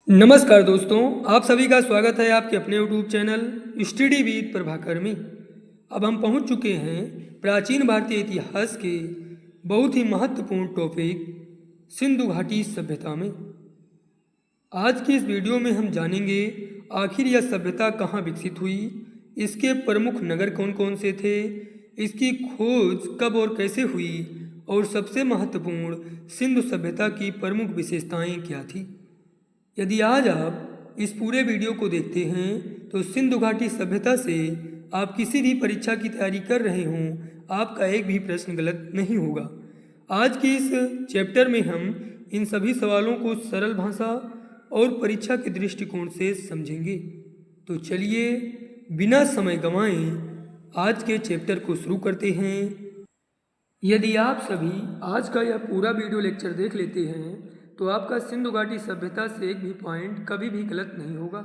नमस्कार दोस्तों, आप सभी का स्वागत है आपके अपने YouTube channel study with Prabhakar में। अब हम पहुंच चुके हैं प्राचीन भारतीय इतिहास के बहुत ही महत्वपूर्ण टॉपिक सिंधु घाटी सभ्यता में। आज की इस वीडियो में हम जानेंगे आखिर यह सभ्यता कहाँ विकसित हुई, इसके प्रमुख नगर कौन कौन से थे, इसकी खोज कब और कैसे हुई और सबसे महत्वपूर्ण सिंधु सभ्यता की प्रमुख विशेषताएं क्या थी। यदि आज आप इस पूरे वीडियो को देखते हैं तो सिंधु घाटी सभ्यता से आप किसी भी परीक्षा की तैयारी कर रहे हों, आपका एक भी प्रश्न गलत नहीं होगा। आज के इस चैप्टर में हम इन सभी सवालों को सरल भाषा और परीक्षा के दृष्टिकोण से समझेंगे। तो चलिए बिना समय गंवाए आज के चैप्टर को शुरू करते हैं। यदि आप सभी आज का यह पूरा वीडियो लेक्चर देख लेते हैं तो आपका सिंधु घाटी सभ्यता से एक भी पॉइंट कभी भी गलत नहीं होगा।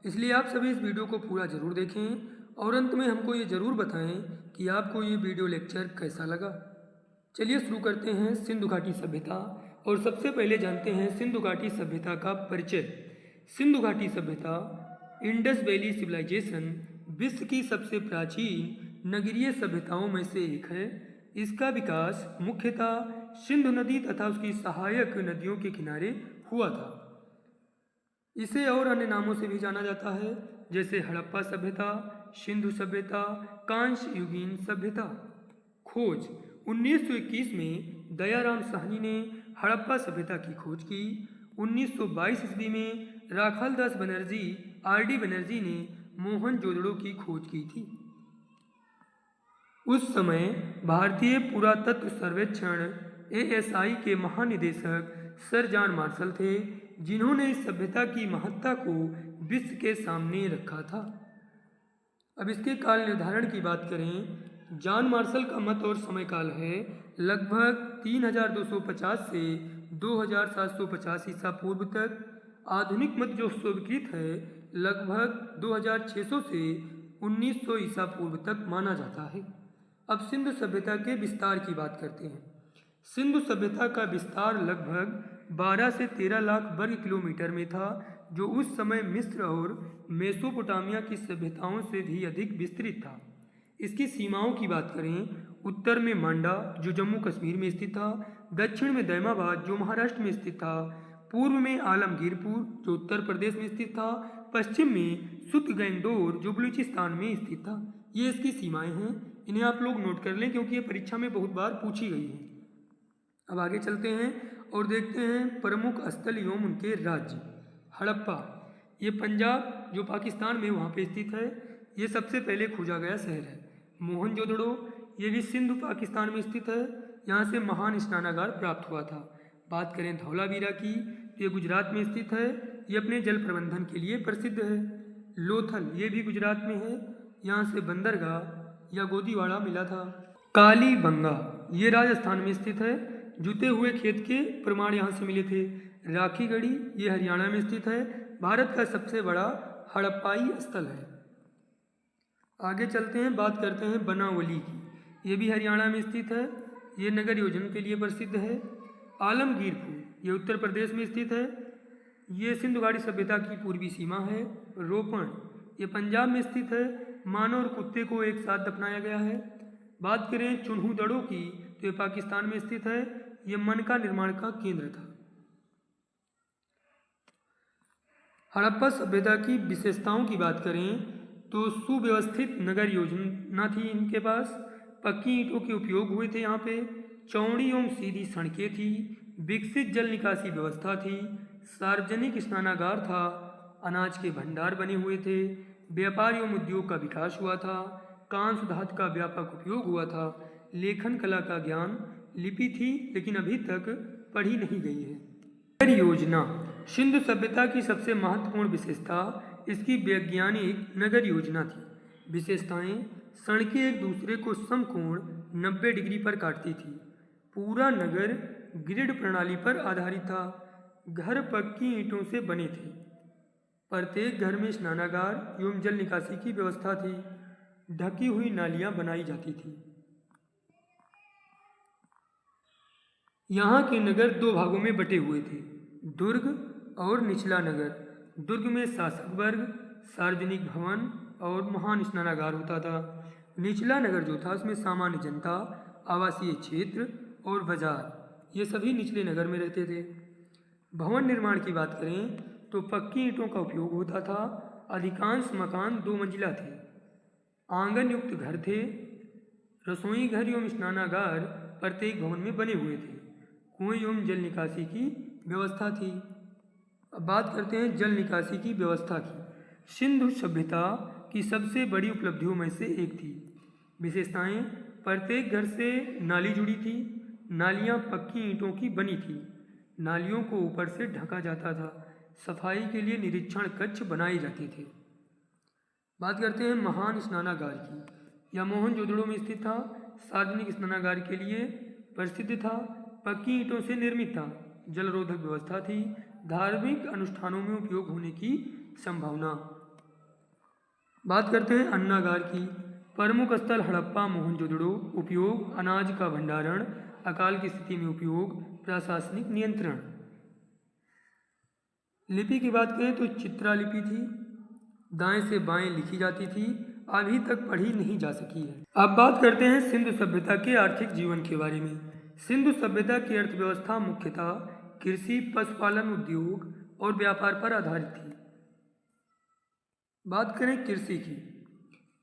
इसलिए आप सभी इस वीडियो को पूरा ज़रूर देखें और अंत में हमको ये ज़रूर बताएं कि आपको ये वीडियो लेक्चर कैसा लगा। चलिए शुरू करते हैं सिंधु घाटी सभ्यता और सबसे पहले जानते हैं सिंधु घाटी सभ्यता का परिचय। सिंधु घाटी सभ्यता इंडस वैली सिविलाइजेशन विश्व की सबसे प्राचीन नगरीय सभ्यताओं में से एक है। इसका विकास मुख्यतः सिंधु नदी तथा उसकी सहायक नदियों के किनारे हुआ था। इसे और अन्य नामों से भी जाना जाता है, जैसे हड़प्पा सभ्यता, सिंधु सभ्यता, कांस्य युगीन सभ्यता। खोज 1921 में दयाराम साहनी ने हड़प्पा सभ्यता की खोज की। 1922 ईस्वी में राखालदास बनर्जी आर.डी. बनर्जी ने मोहनजोदड़ो की खोज की थी। उस समय भारतीय पुरातत्व सर्वेक्षण ASI के महानिदेशक सर जॉन मार्शल थे, जिन्होंने इस सभ्यता की महत्ता को विश्व के सामने रखा था। अब इसके काल निर्धारण की बात करें, जॉन मार्शल का मत और समय काल है लगभग 3250 से 2750 ईसा पूर्व तक। आधुनिक मत जो स्वीकृत है लगभग 2600 से 1900 ईसा पूर्व तक माना जाता है। अब सिंधु सभ्यता के विस्तार की बात करते हैं। सिंधु सभ्यता का विस्तार लगभग 12 से 13 लाख वर्ग किलोमीटर में था, जो उस समय मिस्र और मेसोपोटामिया की सभ्यताओं से भी अधिक विस्तृत था। इसकी सीमाओं की बात करें, उत्तर में मांडा जो जम्मू कश्मीर में स्थित था, दक्षिण में दैमाबाद जो महाराष्ट्र में स्थित था, पूर्व में आलमगीरपुर जो उत्तर प्रदेश में स्थित था, पश्चिम में सुतगैंडोर जो बलूचिस्तान में स्थित था। ये इसकी सीमाएं हैं, इन्हें आप लोग नोट कर लें क्योंकि ये परीक्षा में बहुत बार पूछी गई है। अब आगे चलते हैं और देखते हैं प्रमुख स्थल एवं उनके राज्य। हड़प्पा, ये पंजाब जो पाकिस्तान में वहाँ पे स्थित है, ये सबसे पहले खोजा गया शहर है। मोहनजोदड़ो, ये भी सिंधु पाकिस्तान में स्थित है, यहाँ से महान स्नानागार प्राप्त हुआ था। बात करें धौलावीरा की, तो ये गुजरात में स्थित है, ये अपने जल प्रबंधन के लिए प्रसिद्ध है। लोथल, ये भी गुजरात में है, यहाँ से बंदरगाह या गोदीवाड़ा मिला था। कालीबंगा, ये राजस्थान में स्थित है, जुते हुए खेत के प्रमाण यहाँ से मिले थे। राखीगढ़ी, ये हरियाणा में स्थित है, भारत का सबसे बड़ा हड़प्पाई स्थल है। आगे चलते हैं, बात करते हैं बनावली की, ये भी हरियाणा में स्थित है, ये नगर योजना के लिए प्रसिद्ध है। आलमगीरपुर, ये उत्तर प्रदेश में स्थित है, ये सिंधु घाटी सभ्यता की पूर्वी सीमा है। रोपण, ये पंजाब में स्थित है, मानव और कुत्ते को एक साथ दफनाया गया है। बात करें चुन्हू की, तो ये पाकिस्तान में स्थित है, ये मन का निर्माण का केंद्र था। हड़प्पा सभ्यता की विशेषताओं की बात करें तो सुव्यवस्थित नगर योजना थी इनके पास, पक्की ईंटों के उपयोग हुए थे यहाँ पे, चौड़ी एवं सीधी सड़कें थी, विकसित जल निकासी व्यवस्था थी, सार्वजनिक स्नानागार था, अनाज के भंडार बने हुए थे, व्यापार एवं उद्योग का विकास हुआ था, कांस्य धातु का व्यापक उपयोग हुआ था, लेखन कला का ज्ञान, लिपि थी लेकिन अभी तक पढ़ी नहीं गई है। नगर योजना, सिंधु सभ्यता की सबसे महत्वपूर्ण विशेषता इसकी वैज्ञानिक नगर योजना थी। विशेषताएं, सड़कें एक दूसरे को समकोण 90 डिग्री पर काटती थी, पूरा नगर ग्रिड प्रणाली पर आधारित था, घर पक्की ईंटों से बने थे, प्रत्येक घर में स्नानागार एवं जल निकासी की व्यवस्था थी, ढकी हुई नालियां बनाई जाती थी। यहाँ के नगर दो भागों में बटे हुए थे, दुर्ग और निचला नगर। दुर्ग में शासक वर्ग, सार्वजनिक भवन और महान स्नानागार होता था। निचला नगर जो था उसमें सामान्य जनता, आवासीय क्षेत्र और बाजार, ये सभी निचले नगर में रहते थे। भवन निर्माण की बात करें तो पक्की ईंटों का उपयोग होता था। अधिकांश मकान 2 मंजिला थे। आंगन युक्त घर थे। रसोई घर एवं स्नानागार प्रत्येक भवन में बने हुए थे। कुएं एवं जल निकासी की व्यवस्था थी। अब बात करते हैं जल निकासी की व्यवस्था की। सिंधु सभ्यता की सबसे बड़ी उपलब्धियों में से एक थी। विशेषताएं: प्रत्येक घर से नाली जुड़ी थी। नालियां पक्की ईंटों की बनी थी। नालियों को ऊपर से ढका जाता था। सफाई के लिए निरीक्षण कक्ष बनाए जाते थे। बात करते हैं महान स्नानागार की। यह मोहनजोदड़ो में स्थित था। सार्वजनिक स्नानागार के लिए प्रसिद्ध था। पक्की ईंटों से निर्मित था। जलरोधक व्यवस्था थी। धार्मिक अनुष्ठानों में उपयोग होने की संभावना। बात करते हैं अन्नागार की। प्रमुख स्थल हड़प्पा, मोहनजोदड़ो। उपयोग: अनाज का भंडारण, अकाल की स्थिति में उपयोग, प्रशासनिक नियंत्रण। लिपि की बात करें तो चित्रा लिपि थी। दाएं से बाएं लिखी जाती थी। अभी तक पढ़ी नहीं जा सकी है। अब बात करते हैं सिंधु सभ्यता के आर्थिक जीवन के बारे में। सिंधु सभ्यता की अर्थव्यवस्था मुख्यतः कृषि, पशुपालन, उद्योग और व्यापार पर आधारित थी। बात करें कृषि की।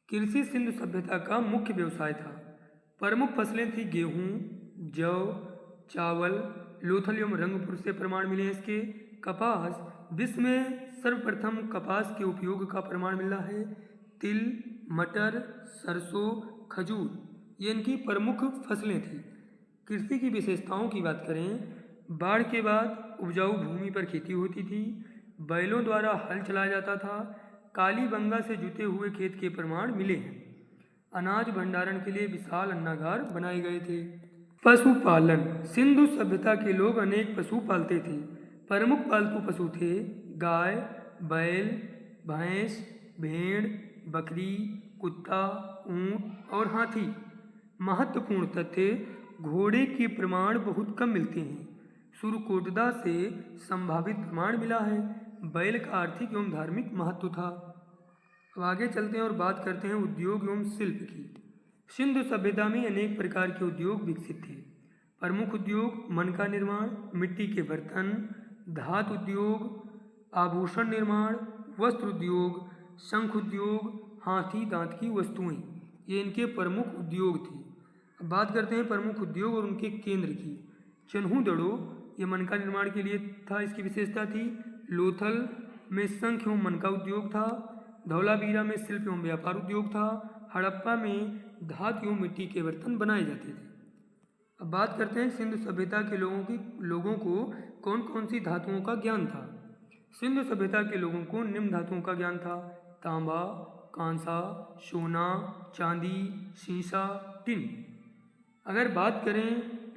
कृषि सिंधु सभ्यता का मुख्य व्यवसाय था। प्रमुख फसलें थी गेहूं, जौ, चावल, लोथल एवं रंगपुर से प्रमाण मिले हैं इसके। कपास, विश्व में सर्वप्रथम कपास के उपयोग का प्रमाण मिला है। तिल, मटर, सरसों, खजूर, ये इनकी प्रमुख फसलें थी। कृषि की विशेषताओं की बात करें, बाढ़ के बाद उपजाऊ भूमि पर खेती होती थी। बैलों द्वारा हल चलाया जाता था। कालीबंगा से जुते हुए खेत के प्रमाण मिले हैं। अनाज भंडारण के लिए विशाल अन्नागार बनाए गए थे। पशुपालन: सिंधु सभ्यता के लोग अनेक पशु पालते थे। प्रमुख पालतू पशु थे गाय, बैल, भैंस, भेड़, बकरी, कुत्ता, ऊंट और हाथी। महत्वपूर्ण तथ्य: घोड़े के प्रमाण बहुत कम मिलते हैं। सुरकोटदा से संभावित प्रमाण मिला है। बैल का आर्थिक एवं धार्मिक महत्व था। अब आगे चलते हैं और बात करते हैं उद्योग एवं शिल्प की। सिंधु सभ्यता में अनेक प्रकार के उद्योग विकसित थे। प्रमुख उद्योग: मन का निर्माण, मिट्टी के बर्तन, धातु उद्योग, आभूषण निर्माण, वस्त्र उद्योग, शंख उद्योग, हाथी दांत की वस्तुएं, ये इनके प्रमुख उद्योग थे। अब बात करते हैं प्रमुख उद्योग और उनके केंद्र की। चन्हूदड़ो, ये मन का निर्माण के लिए था, इसकी विशेषता थी। लोथल में शंख एवं मन का उद्योग था। धौलावीरा में शिल्प एवं व्यापार उद्योग था। हड़प्पा में धातु एवं मिट्टी के बर्तन बनाए जाते थे। अब बात करते हैं सिंधु सभ्यता के लोगों को कौन कौन सी धातुओं का ज्ञान था। सिंधु सभ्यता के लोगों को निम्न धातुओं का ज्ञान था: तांबा, कांसा, सोना, चांदी, सीसा, टिन। अगर बात करें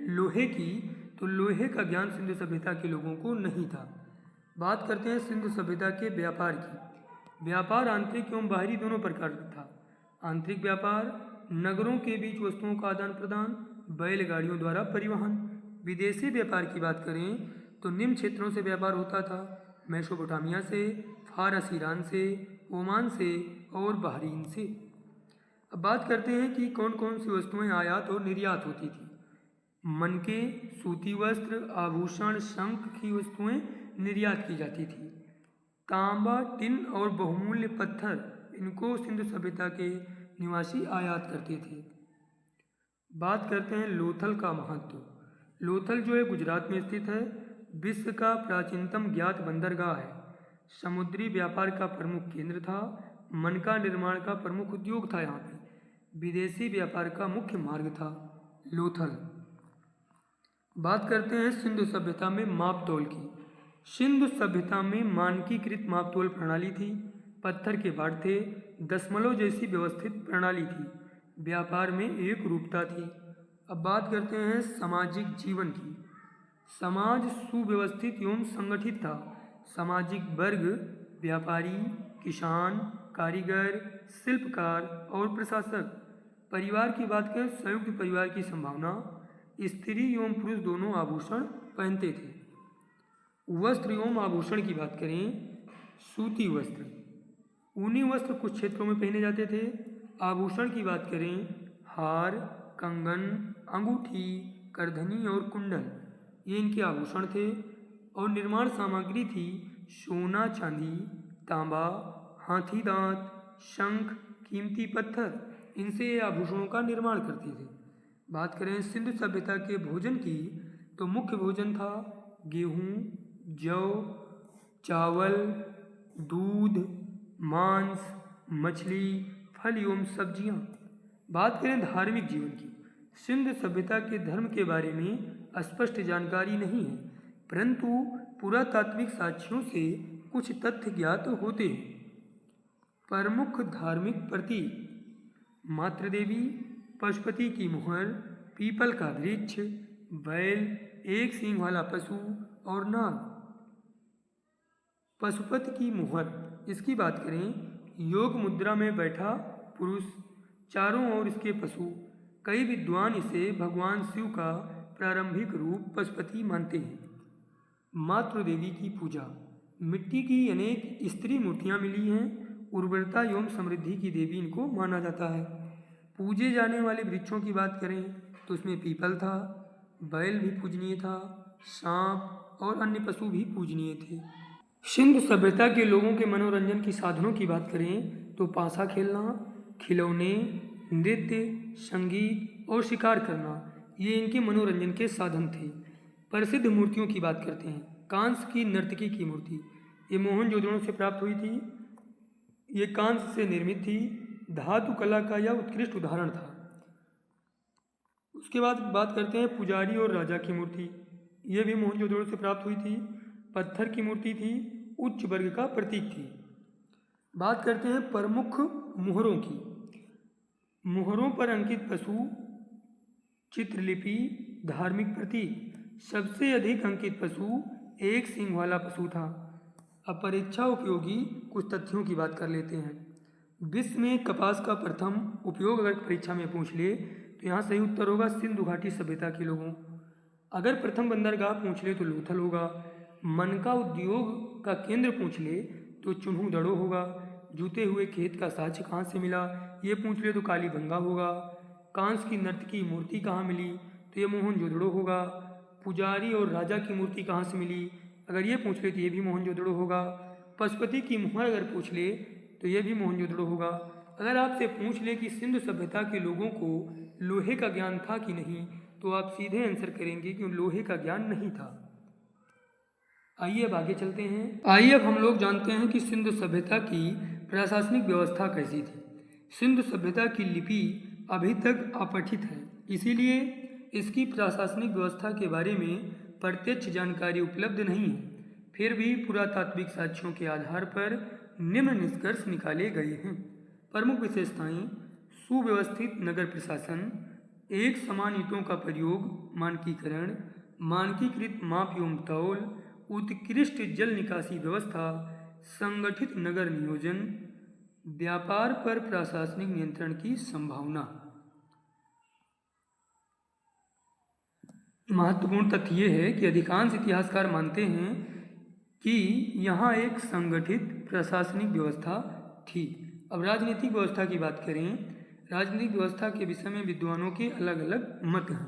लोहे की तो लोहे का ज्ञान सिंधु सभ्यता के लोगों को नहीं था। बात करते हैं सिंधु सभ्यता के व्यापार की। व्यापार आंतरिक एवं बाहरी दोनों प्रकार का था। आंतरिक व्यापार: नगरों के बीच वस्तुओं का आदान प्रदान, बैलगाड़ियों द्वारा परिवहन। विदेशी व्यापार की बात करें तो निम्न क्षेत्रों से व्यापार होता था: मेसोपोटामिया से, फारस ईरान से, ओमान से और बहरीन से। अब बात करते हैं कि कौन कौन सी वस्तुएं आयात और निर्यात होती थी। मनके, सूती वस्त्र, आभूषण, शंख की वस्तुएं निर्यात की जाती थी। तांबा, टिन और बहुमूल्य पत्थर, इनको सिंधु सभ्यता के निवासी आयात करते थे। बात करते हैं लोथल का महत्व। लोथल जो है गुजरात में स्थित है। विश्व का प्राचीनतम ज्ञात बंदरगाह है। समुद्री व्यापार का प्रमुख केंद्र था। मन का निर्माण का प्रमुख उद्योग था यहाँ पे। विदेशी व्यापार का मुख्य मार्ग था लोथल। बात करते हैं सिंधु सभ्यता में माप तोल की। सिंधु सभ्यता में मानकीकृत माप तोल प्रणाली थी। पत्थर के बाट थे। दशमलव जैसी व्यवस्थित प्रणाली थी। व्यापार में एक रूपता थी। अब बात करते हैं सामाजिक जीवन की। समाज सुव्यवस्थित एवं संगठित था। सामाजिक वर्ग: व्यापारी, किसान, कारीगर, शिल्पकार और प्रशासक। परिवार की बात करें, संयुक्त परिवार की संभावना। स्त्री एवं पुरुष दोनों आभूषण पहनते थे। वस्त्र एवं आभूषण की बात करें, सूती वस्त्र, ऊनी वस्त्र कुछ क्षेत्रों में पहने जाते थे। आभूषण की बात करें, हार, कंगन, अंगूठी, करधनी और कुंडल, ये इनके आभूषण थे। और निर्माण सामग्री थी सोना, चांदी, तांबा, हाथी दांत, शंख, कीमती पत्थर, इनसे ये आभूषणों का निर्माण करते थे। बात करें सिंधु सभ्यता के भोजन की, तो मुख्य भोजन था गेहूँ, जौ, चावल, दूध, मांस, मछली, फल एवं सब्जियां। बात करें धार्मिक जीवन की, सिंधु सभ्यता के धर्म के बारे में स्पष्ट जानकारी नहीं है, परंतु पुरातात्विक साक्ष्यों से कुछ तथ्य ज्ञात होते हैं। प्रमुख धार्मिक प्रतीक, मातृदेवी, पशुपति की मुहर, पीपल का वृक्ष, बैल, एक सींग वाला पशु और नाग। पशुपति की मुहर, इसकी बात करें, योग मुद्रा में बैठा पुरुष, चारों ओर इसके पशु। कई विद्वान इसे भगवान शिव का प्रारंभिक रूप पशुपति मानते हैं। मातृदेवी की पूजा, मिट्टी की अनेक स्त्री मूर्तियां मिली हैं। उर्वरता एवं समृद्धि की देवी इनको माना जाता है। पूजे जाने वाले वृक्षों की बात करें तो उसमें पीपल था, बैल भी पूजनीय था, सांप और अन्य पशु भी पूजनीय थे। सिंधु सभ्यता के लोगों के मनोरंजन की साधनों की बात करें तो पासा खेलना, खिलौने, नृत्य, संगीत और शिकार करना, ये इनके मनोरंजन के साधन थे। प्रसिद्ध मूर्तियों की बात करते हैं। कांस की नर्तकी की मूर्ति, ये मोहनजोदड़ो से प्राप्त हुई थी। ये कांस से निर्मित थी, धातु कला का यह उत्कृष्ट उदाहरण था। उसके बाद बात करते हैं पुजारी और राजा की मूर्ति, ये भी मोहनजोदड़ो से प्राप्त हुई थी। पत्थर की मूर्ति थी, उच्च वर्ग का प्रतीक थी। बात करते हैं प्रमुख मुहरों की। मुहरों पर अंकित पशु, चित्रलिपि, धार्मिक प्रतीक। सबसे अधिक अंकित पशु एक सींग वाला पशु था। अब परीक्षा उपयोगी कुछ तथ्यों की बात कर लेते हैं। विश्व में कपास का प्रथम उपयोग अगर परीक्षा में पूछ ले तो यहाँ सही उत्तर होगा सिंधु घाटी सभ्यता के लोगों। अगर प्रथम बंदरगाह पूछ ले तो लोथल होगा। मनका उद्योग का केंद्र पूछ ले तो चुन्हू दड़ो होगा। जूते हुए खेत का साक्ष्य कहाँ से मिला, ये पूछ ले तो कालीबंगा होगा। कांस की नर्तकी मूर्ति कहाँ मिली, तो ये मोहनजोदड़ो होगा। पुजारी और राजा की मूर्ति कहाँ से मिली, अगर ये पूछ ले तो ये भी मोहनजोदड़ो होगा। पशुपति की मुहर अगर पूछ ले तो ये भी मोहनजोदड़ो होगा। अगर आपसे पूछ ले कि सिंधु सभ्यता के लोगों को लोहे का ज्ञान था कि नहीं, तो आप सीधे आंसर करेंगे कि लोहे का ज्ञान नहीं था। आइए अब आगे चलते हैं। आइए अब हम लोग जानते हैं कि सिंधु सभ्यता की प्रशासनिक व्यवस्था कैसी थी। सिंधु सभ्यता की लिपि अभी तक अपठित है, इसीलिए इसकी प्रशासनिक व्यवस्था के बारे में प्रत्यक्ष जानकारी उपलब्ध नहीं है। फिर भी पुरातात्विक साक्ष्यों के आधार पर निम्न निष्कर्ष निकाले गए हैं। प्रमुख विशेषताएं: सुव्यवस्थित नगर प्रशासन, एक समान ईंटों का प्रयोग, मानकीकरण, मानकीकृत माप एवं तौल, उत्कृष्ट जल निकासी व्यवस्था, संगठित नगर नियोजन, व्यापार पर प्रशासनिक नियंत्रण की संभावना। महत्वपूर्ण तथ्य ये है कि अधिकांश इतिहासकार मानते हैं कि यहाँ एक संगठित प्रशासनिक व्यवस्था थी। अब राजनीतिक व्यवस्था की बात करें, राजनीतिक व्यवस्था के विषय में विद्वानों के अलग अलग मत हैं।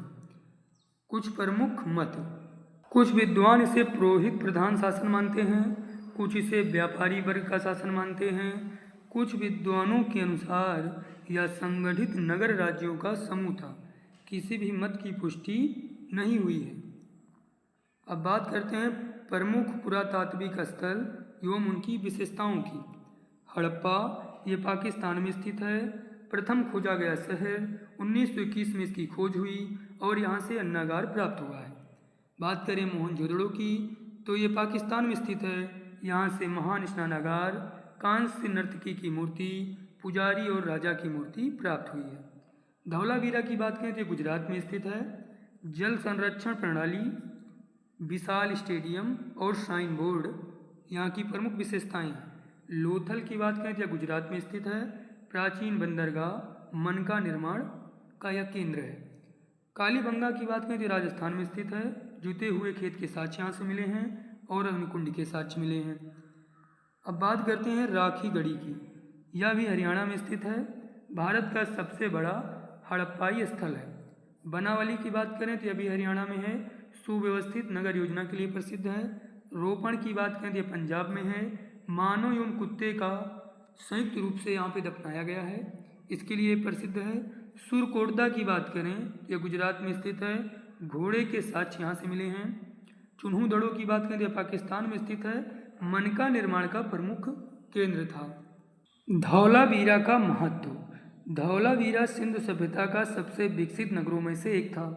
कुछ प्रमुख मत: कुछ विद्वान इसे पुरोहित प्रधान शासन मानते हैं, कुछ इसे व्यापारी वर्ग का शासन मानते हैं, कुछ विद्वानों के अनुसार यह संगठित नगर राज्यों का समूह था। किसी भी मत की पुष्टि नहीं हुई है। अब बात करते हैं प्रमुख पुरातात्विक स्थल एवं उनकी विशेषताओं की। हड़प्पा, ये पाकिस्तान में स्थित है। प्रथम खोजा गया शहर 1921 में इसकी खोज हुई और यहाँ से अन्नागार प्राप्त हुआ है। बात करें मोहनजोदड़ो की, तो ये पाकिस्तान में स्थित है। यहाँ से महान स्नानागार, कांस्य नर्तकी की मूर्ति, पुजारी और राजा की मूर्ति प्राप्त हुई है। धौलावीरा की बात करें तो गुजरात में स्थित है। जल संरक्षण प्रणाली, विशाल स्टेडियम और श्राइन बोर्ड यहाँ की प्रमुख विशेषताएं हैं। लोथल की बात करें तो यह गुजरात में स्थित है। प्राचीन बंदरगाह, मनका निर्माण का यह केंद्र है। कालीबंगा की बात करें तो राजस्थान में स्थित है। जुते हुए खेत के साक्ष्य यहाँ से मिले हैं और अग्निकुंड के साक्ष्य मिले हैं। अब बात करते हैं राखी गढ़ी की। यह भी हरियाणा में स्थित है। भारत का सबसे बड़ा हड़प्पाई स्थल है। बनावली की बात करें तो यह भी हरियाणा में है। सुव्यवस्थित नगर योजना के लिए प्रसिद्ध है। रोपण की बात करें तो यह पंजाब में है। मानव एवं कुत्ते का संयुक्त रूप से यहाँ पे दफनाया गया है, इसके लिए प्रसिद्ध है। सुरकोटदा की बात करें तो यह गुजरात में स्थित है। घोड़े के साक्ष्य यहाँ से मिले हैं। चुन्हू दड़ों की बात करें तो यह पाकिस्तान में स्थित है। मनका निर्माण का प्रमुख केंद्र था। धौलावीरा का महत्व। धौलावीरा सिंधु सभ्यता का सबसे विकसित नगरों में से एक था।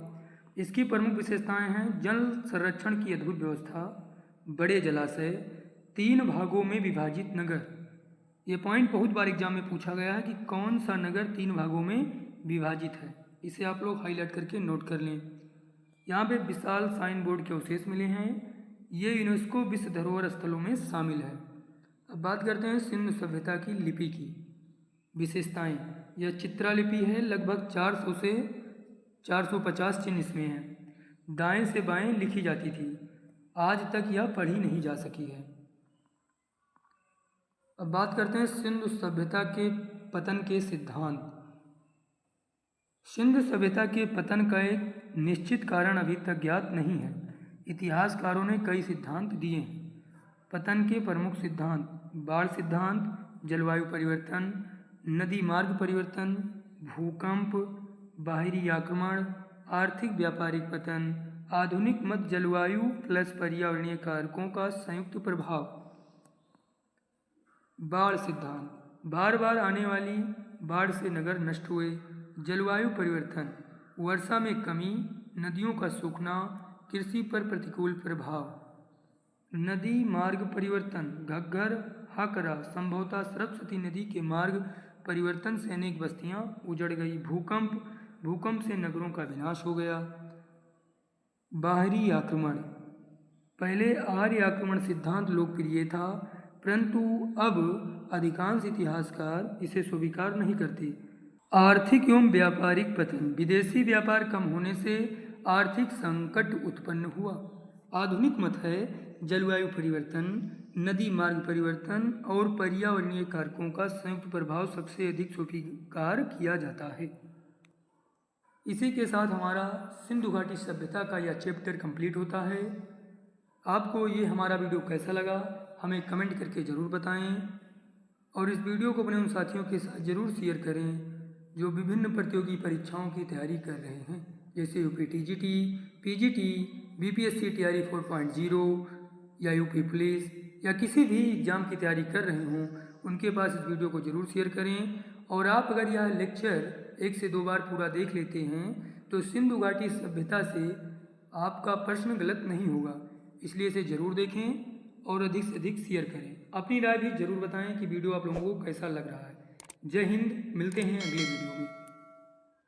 इसकी प्रमुख विशेषताएं हैं जल संरक्षण की अद्भुत व्यवस्था, बड़े जलाशय, 3 भागों में विभाजित नगर। ये पॉइंट बहुत बार एग्जाम में पूछा गया है कि कौन सा नगर 3 भागों में विभाजित है। इसे आप लोग हाईलाइट करके नोट कर लें। यहाँ पे विशाल साइन बोर्ड के अवशेष मिले हैं। ये यूनेस्को विश्व धरोहर स्थलों में शामिल है। अब बात करते हैं सिंधु सभ्यता की लिपि की विशेषताएं। यह चित्रा लिपि है। लगभग 400 से 450 चिन्ह इसमें हैं। दाएं से बाएं लिखी जाती थी। आज तक यह पढ़ी नहीं जा सकी है। अब बात करते हैं सिंधु सभ्यता के पतन के सिद्धांत। सिंधु सभ्यता के पतन का एक निश्चित कारण अभी तक ज्ञात नहीं है। इतिहासकारों ने कई सिद्धांत दिए हैं। पतन के प्रमुख सिद्धांत: बाढ़ सिद्धांत, जलवायु परिवर्तन, नदी मार्ग परिवर्तन, भूकंप, बाहरी आक्रमण, आर्थिक व्यापारिक पतन, आधुनिक मध्य जलवायु प्लस पर्यावरणीय कारकों का संयुक्त प्रभाव। बाढ़ सिद्धांत: बार बार आने वाली बाढ़ से नगर नष्ट हुए। जलवायु परिवर्तन: वर्षा में कमी, नदियों का सूखना, कृषि पर प्रतिकूल प्रभाव। नदी मार्ग परिवर्तन: घग्गर, हाकरा, संभवतः सरस्वती नदी के मार्ग परिवर्तन से अनेक बस्तियां उजड़ गई। भूकंप से नगरों का विनाश हो गया। बाहरी आक्रमण: पहले आर्य आक्रमण सिद्धांत लोकप्रिय था, परंतु अब अधिकांश इतिहासकार इसे स्वीकार नहीं करते। आर्थिक एवं व्यापारिक पतन: विदेशी व्यापार कम होने से आर्थिक संकट उत्पन्न हुआ। आधुनिक मत है जलवायु परिवर्तन, नदी मार्ग परिवर्तन और पर्यावरणीय कारकों का संयुक्त प्रभाव सबसे अधिक स्वीकार किया जाता है। इसी के साथ हमारा सिंधु घाटी सभ्यता का यह चैप्टर कंप्लीट होता है। आपको ये हमारा वीडियो कैसा लगा हमें कमेंट करके ज़रूर बताएं और इस वीडियो को अपने उन साथियों के साथ ज़रूर शेयर करें जो विभिन्न प्रतियोगी परीक्षाओं की तैयारी कर रहे हैं, जैसे UP TGT, PGT, BPSC TRE 4.0 या यूपी पुलिस या किसी भी एग्ज़ाम की तैयारी कर रहे हों, उनके पास इस वीडियो को ज़रूर शेयर करें। और आप अगर यह लेक्चर 1 से 2 बार पूरा देख लेते हैं तो सिंधु घाटी सभ्यता से आपका प्रश्न गलत नहीं होगा। इसलिए इसे ज़रूर देखें और अधिक से अधिक शेयर करें। अपनी राय भी ज़रूर बताएं कि वीडियो आप लोगों को कैसा लग रहा है। जय हिंद, मिलते हैं अगले वीडियो में।